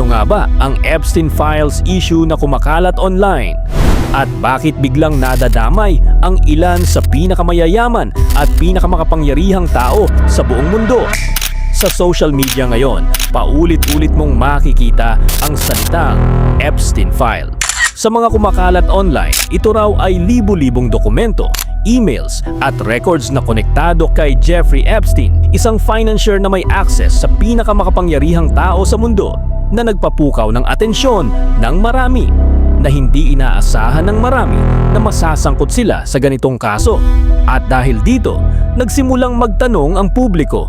Ano nga ba ang Epstein Files issue na kumakalat online? At bakit biglang nadadamay ang ilan sa pinakamayayaman at pinakamakapangyarihang tao sa buong mundo? Sa social media ngayon, paulit-ulit mong makikita ang salitang Epstein File. Sa mga kumakalat online, ito raw ay libu-libong dokumento, emails at records na konektado kay Jeffrey Epstein, isang financier na may access sa pinakamakapangyarihang tao sa mundo na nagpapukaw ng atensyon ng marami, na hindi inaasahan ng marami na masasangkot sila sa ganitong kaso. At dahil dito, nagsimulang magtanong ang publiko,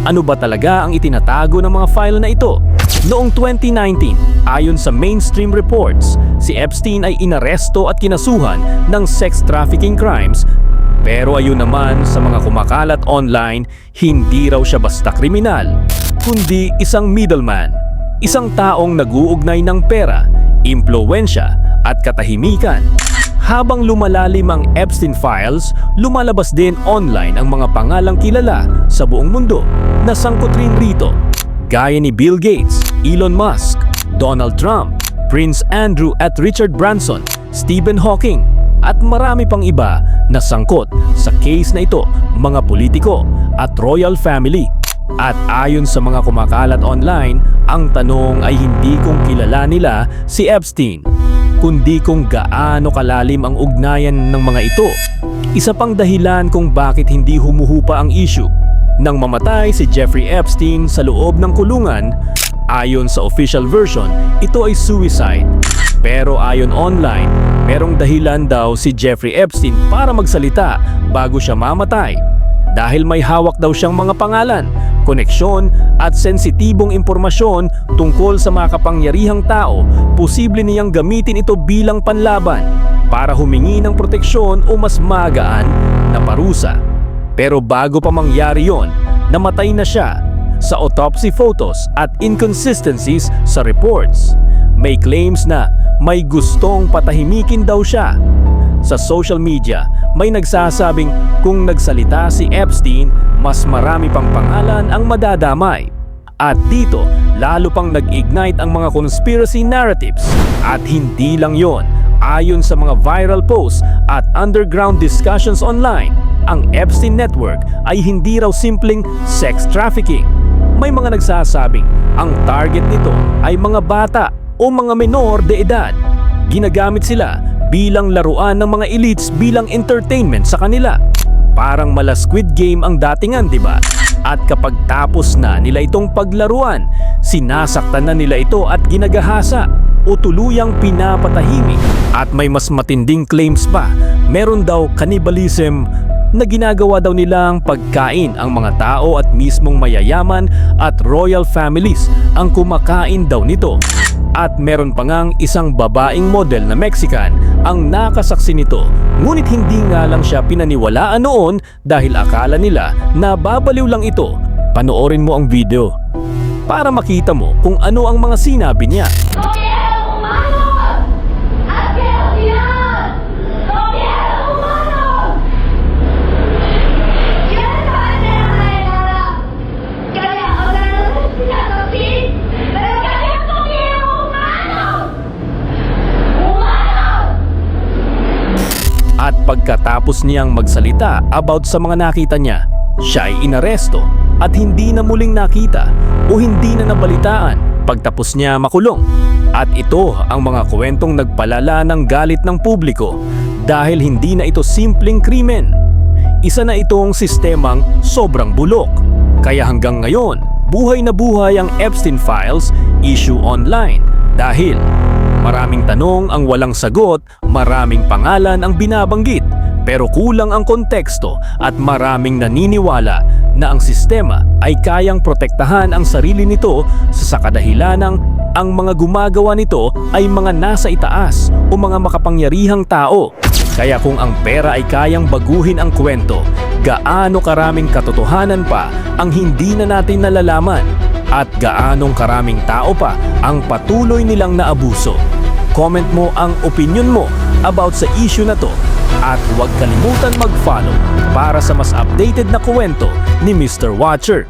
ano ba talaga ang itinatago ng mga file na ito? Noong 2019, ayon sa mainstream reports, si Epstein ay inaresto at kinasuhan ng sex trafficking crimes. Pero ayun naman sa mga kumakalat online, hindi raw siya basta kriminal, kundi isang middleman. Isang taong nag-uugnay ng pera, impluwensya at katahimikan. Habang lumalalim ang Epstein Files, lumalabas din online ang mga pangalang kilala sa buong mundo na sangkot rin rito. Gaya ni Bill Gates, Elon Musk, Donald Trump, Prince Andrew at Richard Branson, Stephen Hawking at marami pang iba na sangkot sa case na ito, mga politiko at royal family. At ayon sa mga kumakalat online, ang tanong ay hindi kung kilala nila si Epstein, kundi kung gaano kalalim ang ugnayan ng mga ito. Isa pang dahilan kung bakit hindi humuhupa ang issue. Nang mamatay si Jeffrey Epstein sa loob ng kulungan, ayon sa official version, ito ay suicide. Pero ayon online, merong dahilan daw si Jeffrey Epstein para magsalita bago siya mamatay. Dahil may hawak daw siyang mga pangalan, koneksyon at sensitibong impormasyon tungkol sa mga kapangyarihang tao, posible niyang gamitin ito bilang panlaban para humingi ng proteksyon o mas magaan na parusa. Pero bago pa mangyari yon, namatay na siya. Sa autopsy photos at inconsistencies sa reports, may claims na may gustong patahimikin daw siya. Sa social media, may nagsasabing kung nagsalita si Epstein, mas marami pang pangalan ang madadamay. At dito, lalo pang nag-ignite ang mga conspiracy narratives. At hindi lang yon, ayon sa mga viral posts at underground discussions online, ang Epstein Network ay hindi raw simpleng sex trafficking. May mga nagsasabing ang target nito ay mga bata o mga menor de edad. Ginagamit sila bilang laruan ng mga elites bilang entertainment sa kanila. Parang mala Squid Game ang datingan, di ba? At kapag tapos na nila itong paglaruan, sinasaktan na nila ito at ginagahasa o tuluyang pinapatahimik. At may mas matinding claims pa. Meron daw cannibalism na ginagawa daw nilang pagkain ang mga tao at mismong mayayaman at royal families ang kumakain daw nito. At meron pa ngang isang babaeng model na Mexican ang nakasaksi nito, ngunit hindi nga lang siya pinaniwalaan noon dahil akala nila na babaliw lang ito. Panoorin mo ang video para makita mo kung ano ang mga sinabi niya. At pagkatapos niyang magsalita about sa mga nakita niya, siya ay inaresto at hindi na muling nakita o hindi na nabalitaan pagtapos niya makulong. At ito ang mga kwentong nagpalala ng galit ng publiko dahil hindi na ito simpleng krimen. Isa na itong sistemang sobrang bulok. Kaya hanggang ngayon, buhay na buhay ang Epstein Files issue online dahil maraming tanong ang walang sagot, maraming pangalan ang binabanggit, pero kulang ang konteksto at maraming naniniwala na ang sistema ay kayang protektahan ang sarili nito sa kadahilanang ang mga gumagawa nito ay mga nasa itaas o mga makapangyarihang tao. Kaya kung ang pera ay kayang baguhin ang kwento, gaano karaming katotohanan pa ang hindi na natin nalalaman at gaanong karaming tao pa ang patuloy nilang naabuso. Comment mo ang opinion mo about sa issue na to at huwag kalimutan mag-follow para sa mas updated na kwento ni Mr. Watcher.